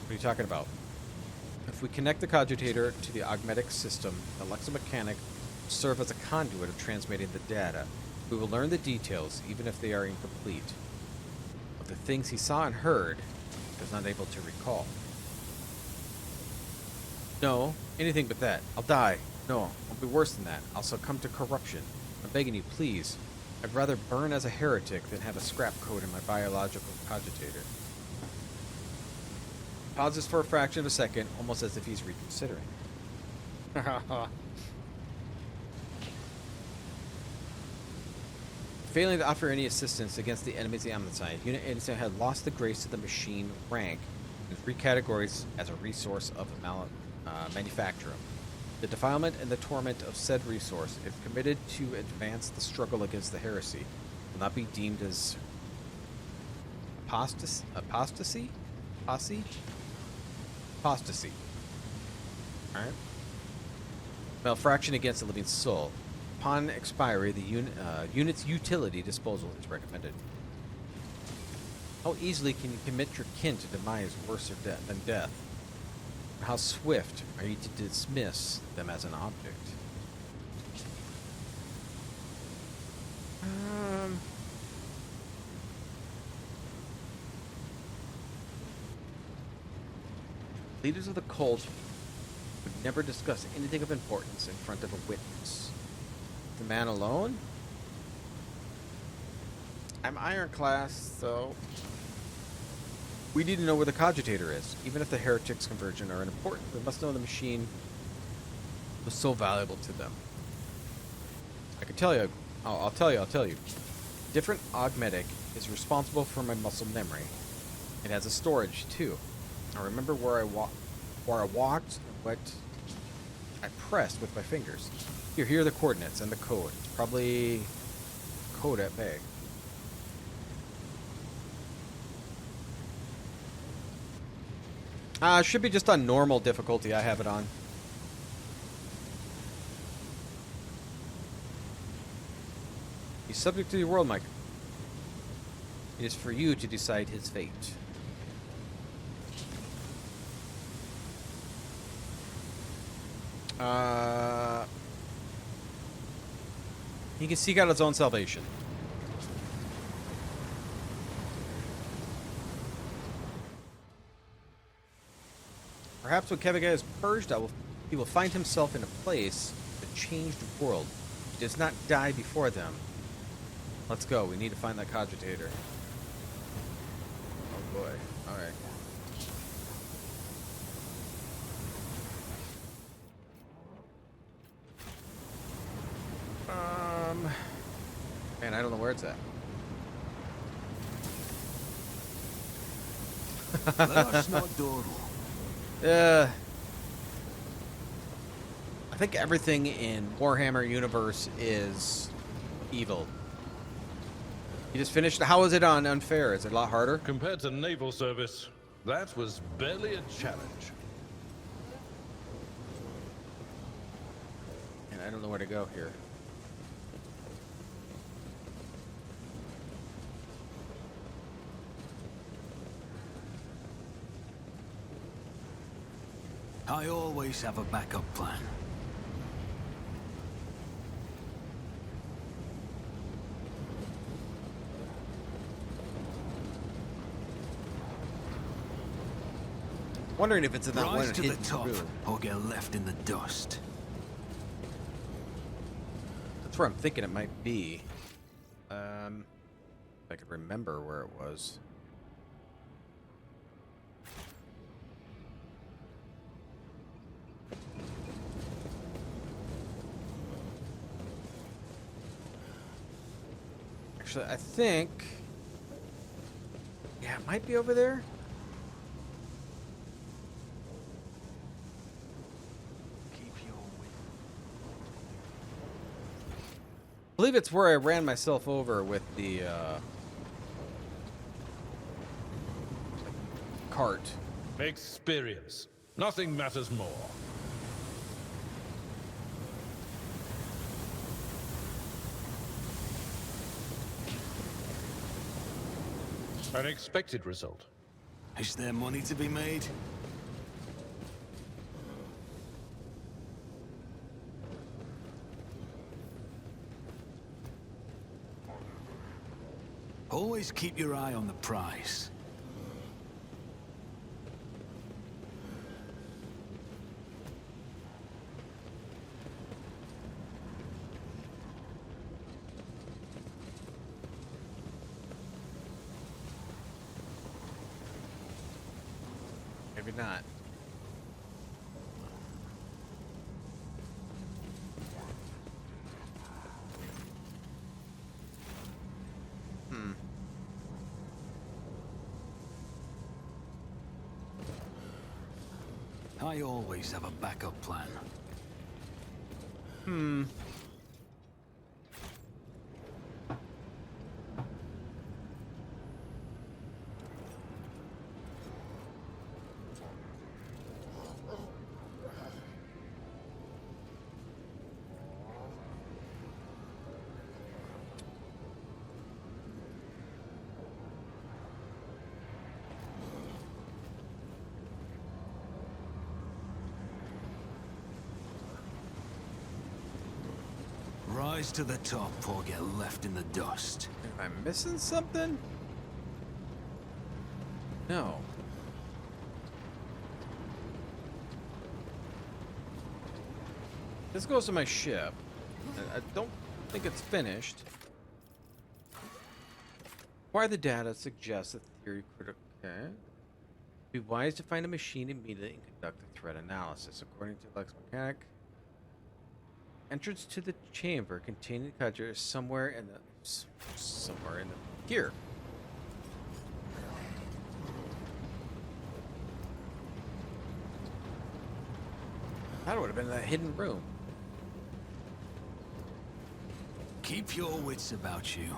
What are you talking about? If we connect the cogitator to the augmetic system, the lexomechanic will serve as a conduit of transmitting the data. We will learn the details, even if they are incomplete, of the things he saw and heard, but was not able to recall. No, anything but that. I'll die. No, I'll be worse than that. I'll succumb to corruption. I'm begging you, please. I'd rather burn as a heretic than have a scrap code in my biological cogitator. Pauses for a fraction of a second, almost as if he's reconsidering. Failing to offer any assistance against the enemies of the Omnicide, Unit 87 had lost the grace of the machine rank and recategorized as a resource of manufacturer. The defilement and the torment of said resource, if committed to advance the struggle against the heresy, will not be deemed as apostasy? Apostasy. Alright. Malfraction against a living soul. Upon expiry, the unit's utility disposal is recommended. How easily can you commit your kin to demise worse than death? And how swift are you to dismiss them as an object? Leaders of the cult would never discuss anything of importance in front of a witness. The man alone? I'm Iron Class, so we need to know where the cogitator is. Even if the heretics' conversion are unimportant, we must know the machine was so valuable to them. I can tell you. I'll tell you. Different augmetic is responsible for my muscle memory. It has a storage too. I remember where I walked, what I pressed with my fingers. Here are the coordinates and the code. It's probably code at bay. Should be just on normal difficulty. I have it on. He's subject to your world, Mike. It is for you to decide his fate. He can seek out his own salvation. Perhaps when Keviga is purged, he will find himself in a place, a changed world. He does not die before them. Let's go. We need to find that cogitator. Oh boy. Alright. Man, I don't know where it's at. That's not doable. I think everything in Warhammer universe is evil. You just finished. How is it on Unfair? Is it a lot harder? Compared to naval service, that was barely a challenge. And I don't know where to go here. I always have a backup plan. Wondering if it's in that Rise one to the hidden top, room. or get left in the dust. That's where I'm thinking it might be. If I could remember where it was. Actually, I think... Yeah, it might be over there. I believe it's where I ran myself over with the cart. Experience. Nothing matters more. An expected result. Is there money to be made? Always keep your eye on the prize. Maybe not. I always have a backup plan. Rise to the top or get left in the dust. Am I missing something? No. This goes to my ship. I don't think it's finished. Why the data suggests that theory critical. Okay. Be wise to find a machine immediately and conduct a threat analysis. According to Lex Mechanic, entrance to the chamber containing the cadre is somewhere in the here. That would have been that hidden room. Keep your wits about you.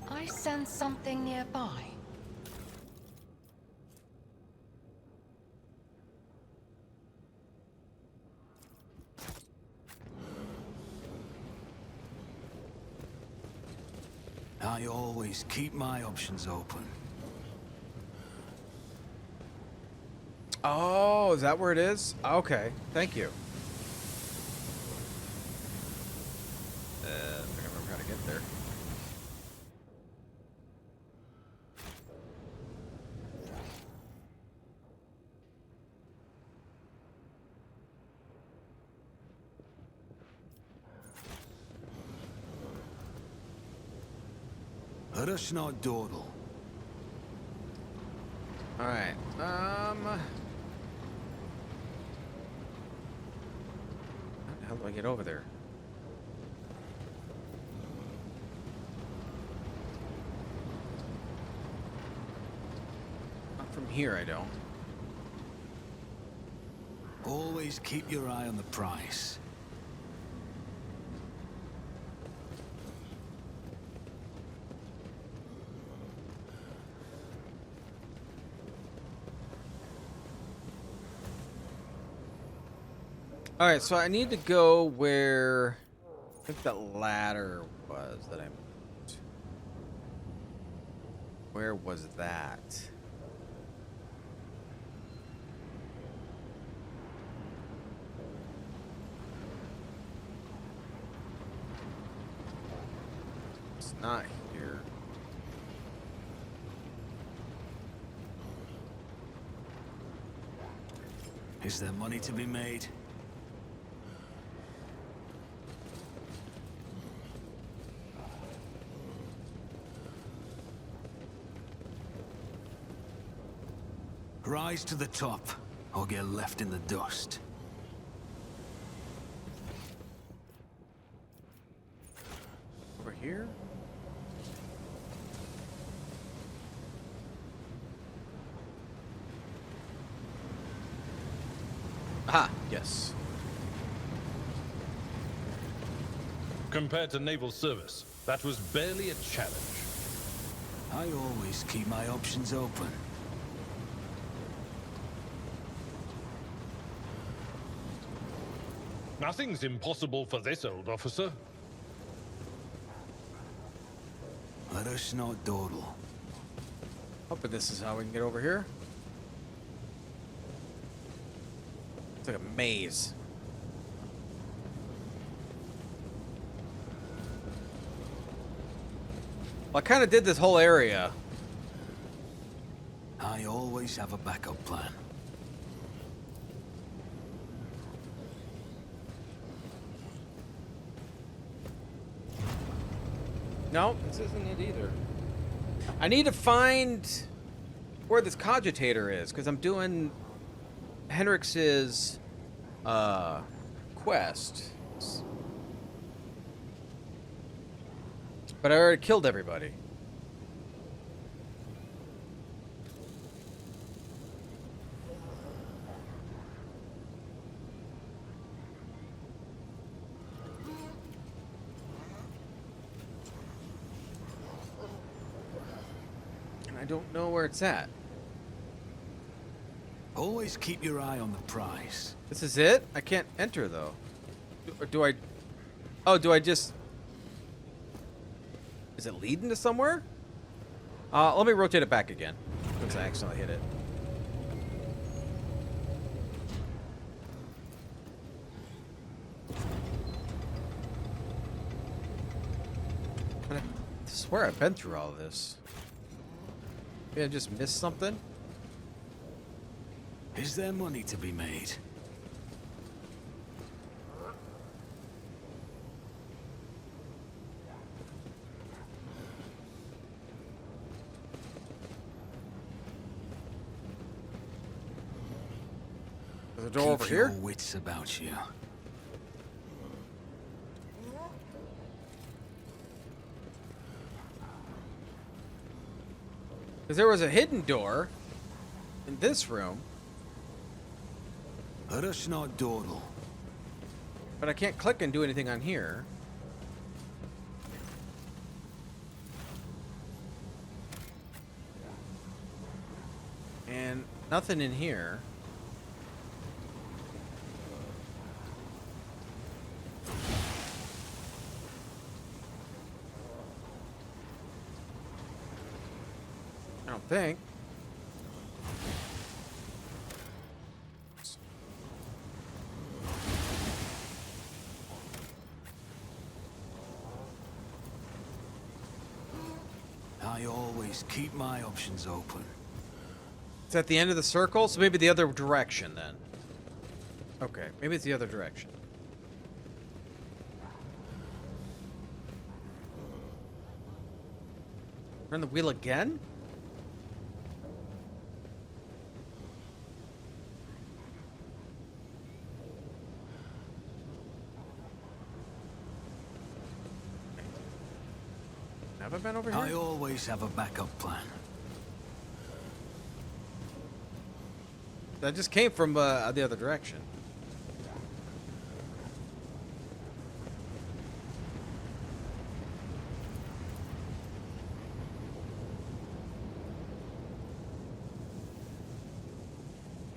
I sense something nearby. I always keep my options open. Oh, is that where it is? Okay, thank you. I think I remember how to get there. Let us not dawdle. All right. How the hell do I get over there? Not from here, I don't. Always keep your eye on the prize. All right, so I need to go where I think that ladder was that I moved. Where was that? It's not here. Is there money to be made? Rise to the top, or get left in the dust. Over here? Ah, yes. Compared to naval service, that was barely a challenge. I always keep my options open. Nothing's impossible for this old officer. Let us not dawdle. Hoping this is how we can get over here. It's like a maze. Well, I kind of did this whole area. I always have a backup plan. No, this isn't it either. I need to find where this cogitator is, because I'm doing Henrix's quest. But I already killed everybody. And I don't know where it's at. Always keep your eye on the prize. This is it? I can't enter, though. Or do I... Oh, do I just... Is it leading to somewhere? Let me rotate it back again. Because I accidentally hit it. But I swear I've been through all of this. Maybe I just missed something? Is there money to be made? There's a door over here? Keep your wits about you. Because there was a hidden door in this room, Let us not dawdle. but I can't click and do anything on here. And nothing in here. I don't think. I always keep my options open. It's at the end of the circle, so maybe the other direction then. Okay, maybe it's the other direction. Turn the wheel again? Have I been over here? I always have a backup plan. That just came from the other direction.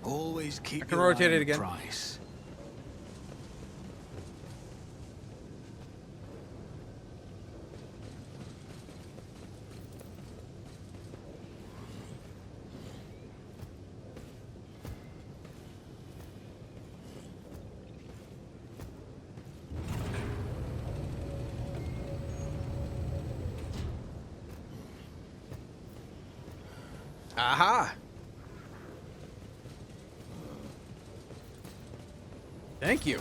Always keep I can your rotate eye it on again. the prize. Aha! Thank you.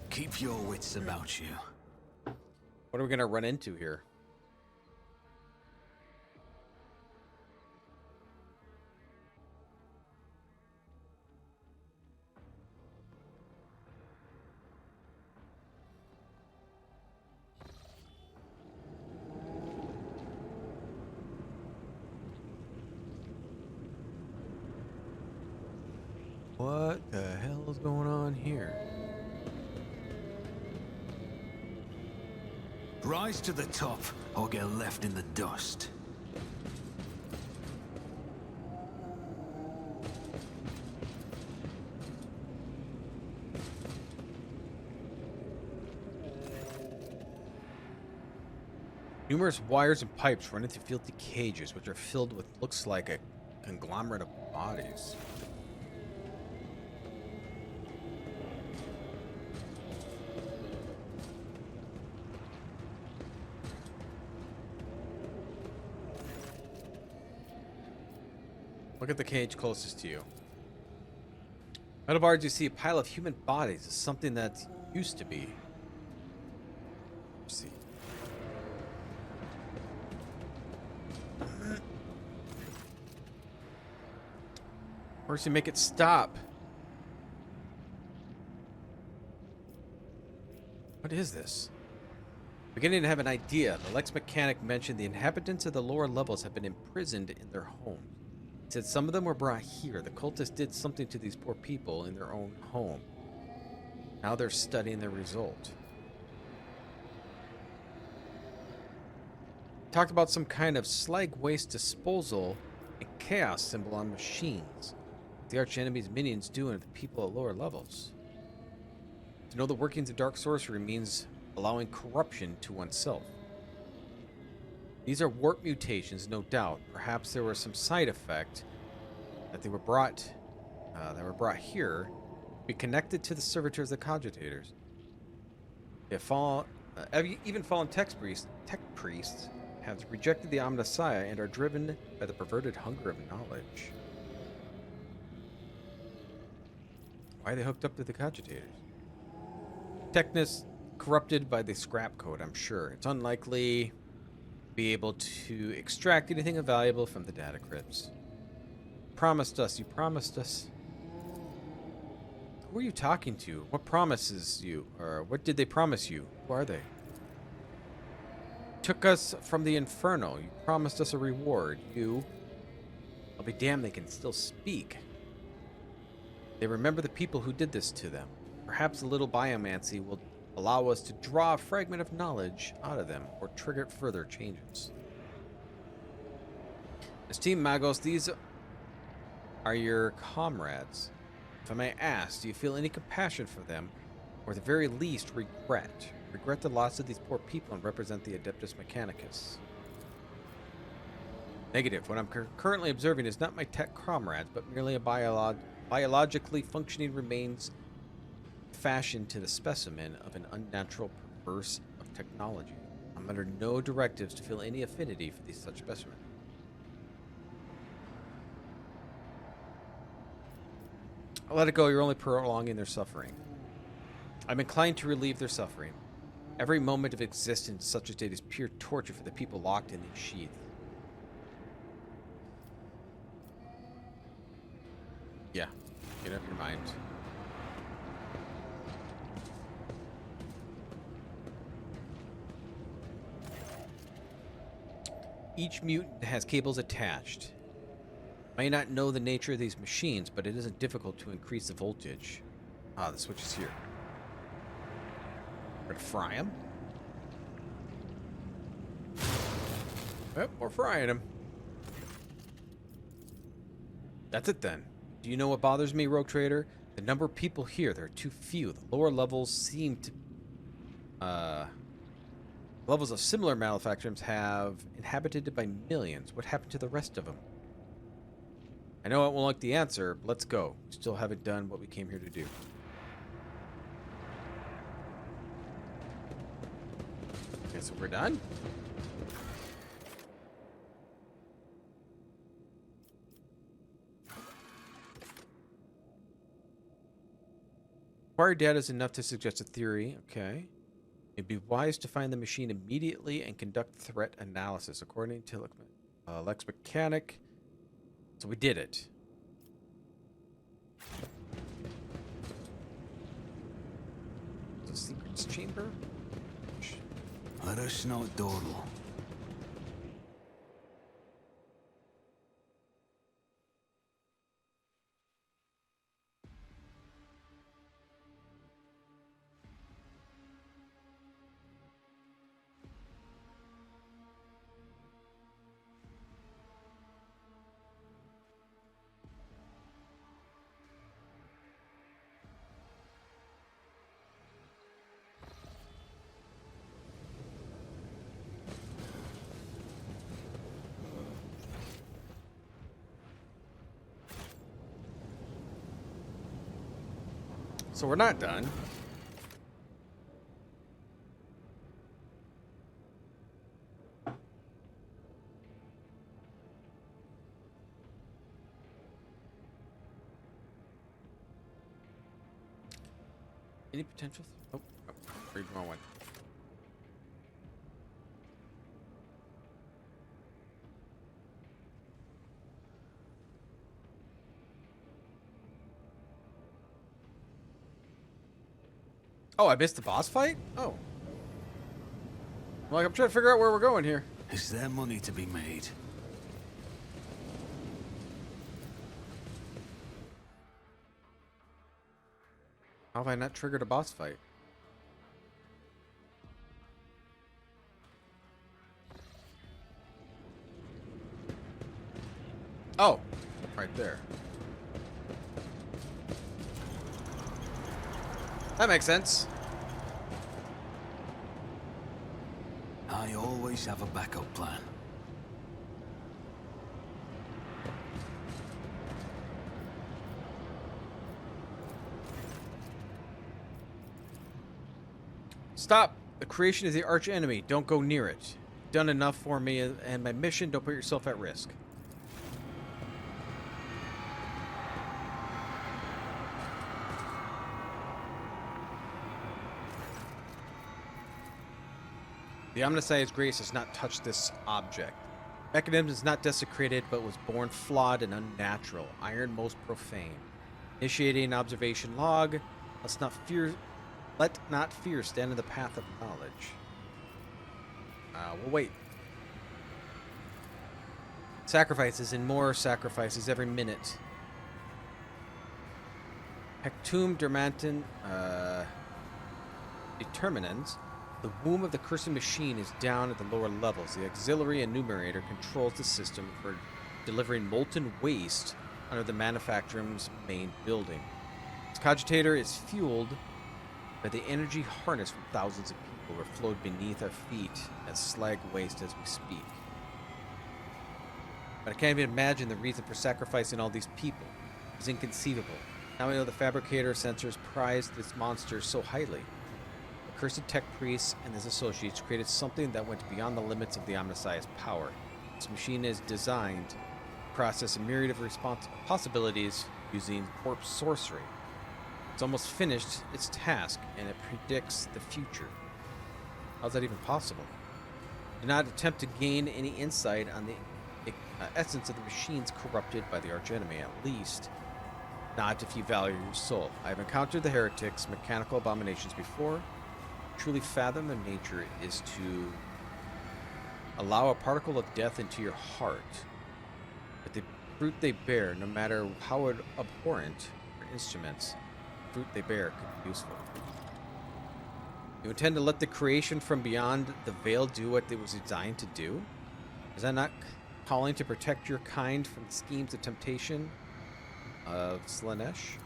Keep your wits about you. What are we gonna run into here? What the hell is going on here? Rise to the top or get left in the dust. Numerous wires and pipes run into filthy cages, which are filled with looks like a conglomerate of bodies. Look at the cage closest to you. Metal bars, you see a pile of human bodies is something that used to be. Let's see. Mercy, make it stop. What is this? Beginning to have an idea, the Lex mechanic mentioned the inhabitants of the lower levels have been imprisoned in their homes. He said some of them were brought here. The cultists did something to these poor people in their own home. Now they're studying the result. Talked about some kind of slag waste disposal and chaos symbol on machines. The archenemy's minions doing to the people at lower levels. To know the workings of dark sorcery means allowing corruption to oneself. These are warp mutations, no doubt. Perhaps there was some side effect that they were brought here to be connected to the servitors of the cogitators. Even fallen tech priests have rejected the Omnissiah and are driven by the perverted hunger of knowledge. Why are they hooked up to the cogitators? Technus corrupted by the scrap code, I'm sure. It's unlikely to be able to extract anything valuable from the data crypts. You promised us. Who are you talking to? What promises you? Or what did they promise you? Who are they? Took us from the inferno. You promised us a reward. I'll be damned, they can still speak. They remember the people who did this to them. Perhaps a little biomancy will allow us to draw a fragment of knowledge out of them or trigger further changes. Esteemed Magos, these are your comrades. If I may ask, do you feel any compassion for them, or at the very least regret? Regret the loss of these poor people and represent the Adeptus Mechanicus? Negative. What I'm currently observing is not my tech comrades, but merely a biologically functioning remains fashioned to the specimen of an unnatural perverse of technology. I'm under no directives to feel any affinity for these such specimens. I'll let it go. You're only prolonging their suffering. I'm inclined to relieve their suffering. Every moment of existence in such a state is pure torture for the people locked in these sheaths. Yeah, get up your mind. Each mutant has cables attached. May not know the nature of these machines, but it isn't difficult to increase the voltage. Ah, the switch is here. We're gonna fry him. Yep, we're frying him. That's it then. Do you know what bothers me, Rogue Trader? The number of people here, there are too few. The lower levels seem to... levels of similar manufacturers have inhabited by millions. What happened to the rest of them? I know I won't like the answer, but let's go. We still haven't done what we came here to do. Okay, so we're done? Acquired data is enough to suggest a theory. Okay. It'd be wise to find the machine immediately and conduct threat analysis, according to Lex Mechanic. So we did it. The secrets chamber? Arashno Doro. So we're not done. Any potential? Oh, read the wrong one. Oh, I missed the boss fight? Oh. Like, I'm trying to figure out where we're going here. Is there money to be made? How have I not triggered a boss fight? Oh, right there. That makes sense. I always have a backup plan. Stop! The creation is the arch enemy. Don't go near it. You've done enough for me and my mission. Don't put yourself at risk. The Omniscience Grace has not touched this object. Mechanism is not desecrated, but was born flawed and unnatural. Iron most profane. Initiating observation log. Let not fear stand in the path of knowledge. We'll wait. Sacrifices and more sacrifices every minute. Pectum dermantin determinans. The womb of the cursed machine is down at the lower levels. The auxiliary enumerator controls the system for delivering molten waste under the manufacturer's main building. Its cogitator is fueled by the energy harnessed from thousands of people who are flowed beneath our feet as slag waste as we speak. But I can't even imagine the reason for sacrificing all these people. It's inconceivable. Now we know the fabricator sensors prized this monster so highly. The cursed tech priests and his associates created something that went beyond the limits of the Omniscience power. This machine is designed to process a myriad of possibilities using corpse sorcery. It's almost finished its task, and it predicts the future. How's that even possible? Do not attempt to gain any insight on the essence of the machines corrupted by the archenemy, at least not if you value your soul. I have encountered the heretics, mechanical abominations before. Truly fathom their nature is to allow a particle of death into your heart. But the fruit they bear, no matter how abhorrent their instruments, the fruit they bear could be useful. You intend to let the creation from beyond the veil do what it was designed to do? Is that not calling to protect your kind from the schemes of temptation of Slanesh?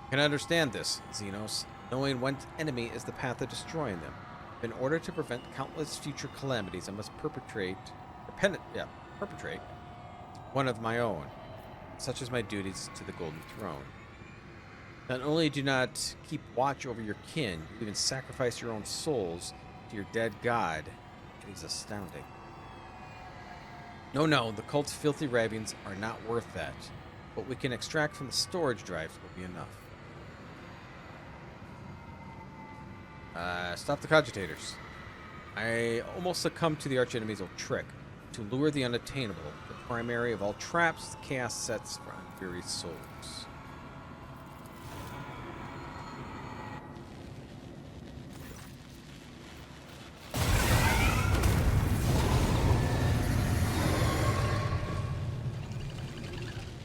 I can understand this, Xenos. Knowing one's enemy is the path of destroying them. In order to prevent countless future calamities, I must perpetrate one of my own, such as my duties to the Golden Throne. Not only do not keep watch over your kin, you even sacrifice your own souls to your dead god. It is astounding. No, the cult's filthy ravings are not worth that. What we can extract from the storage drives will be enough. Stop the cogitators. I almost succumbed to the archenemy's old trick. To lure the unattainable, the primary of all traps, chaos sets for unweary souls.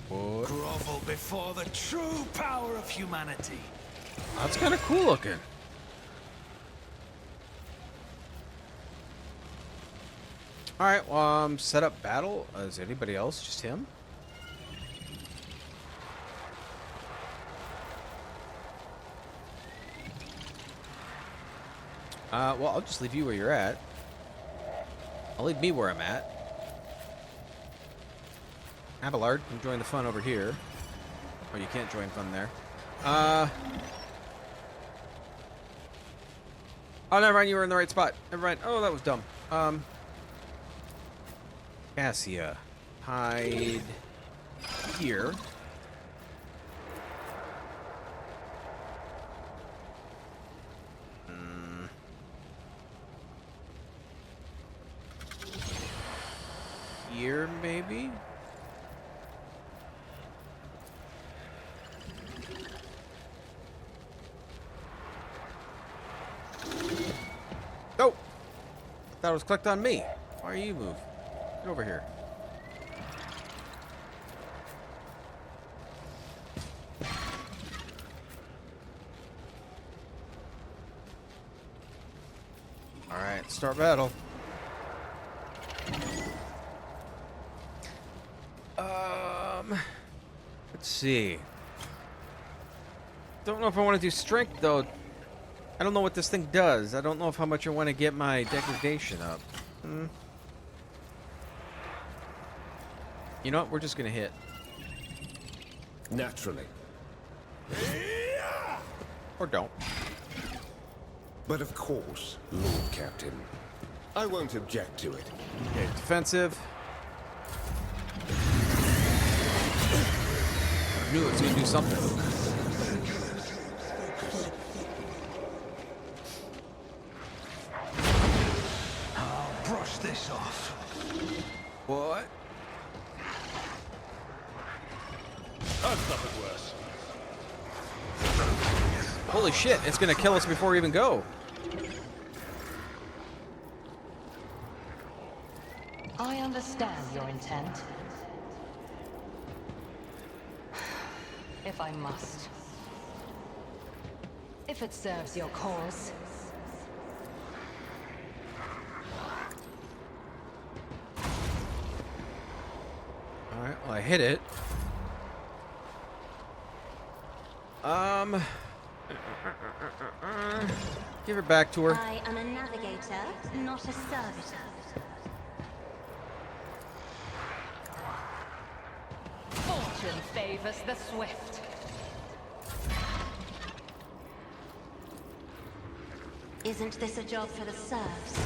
What? Grovel before the true power of humanity. That's kind of cool looking. Alright, well, set up battle. Is anybody else? Just him? Well, I'll just leave you where you're at. I'll leave me where I'm at. Abelard, come join the fun over here. Oh, you can't join fun there. Oh, never mind. You were in the right spot. Never mind. Oh, that was dumb. Cassia. Hide here. Here, maybe? Oh! Thought it was clicked on me. Why are you move? Get over here. Alright, start battle. Let's see. Don't know if I want to do strength though. I don't know what this thing does. I don't know if how much I want to get my degradation up. You know what? We're just gonna hit. Naturally. Or don't. But of course, Lord Captain. I won't object to it. Okay, defensive. I knew it was gonna do something. I'll brush this off. What? That's nothing worse. Holy shit, it's gonna kill us before we even go. I understand your intent. If I must. If it serves your cause. Alright, well I hit it. Give it back to her. I am a navigator, not a servitor. Fortune favors the swift. Isn't this a job for the serfs?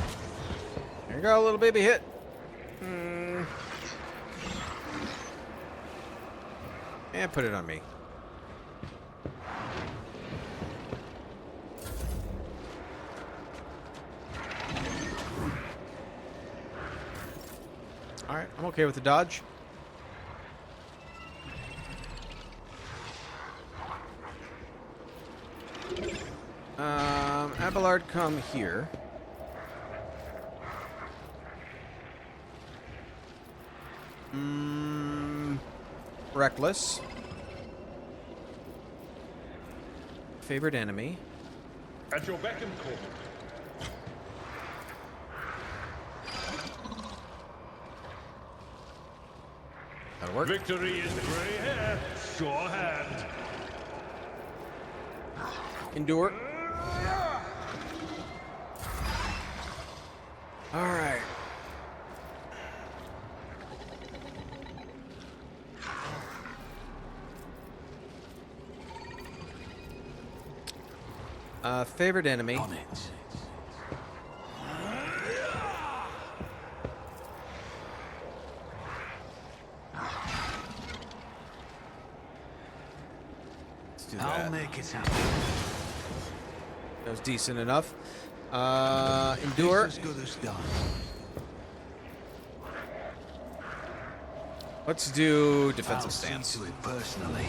There you go, little baby hit. And put it on me. Alright, I'm okay with the dodge. Abelard, come here. Reckless. Favorite enemy. At your beck and call. That'll work. Victory is grey hair, sure hand. Endure. Alright. Favorite enemy. On it. Let's do I'll that. make it happen. That was decent enough. Endure. It's as good as done. Let's do defensive I'll stance. see to it personally.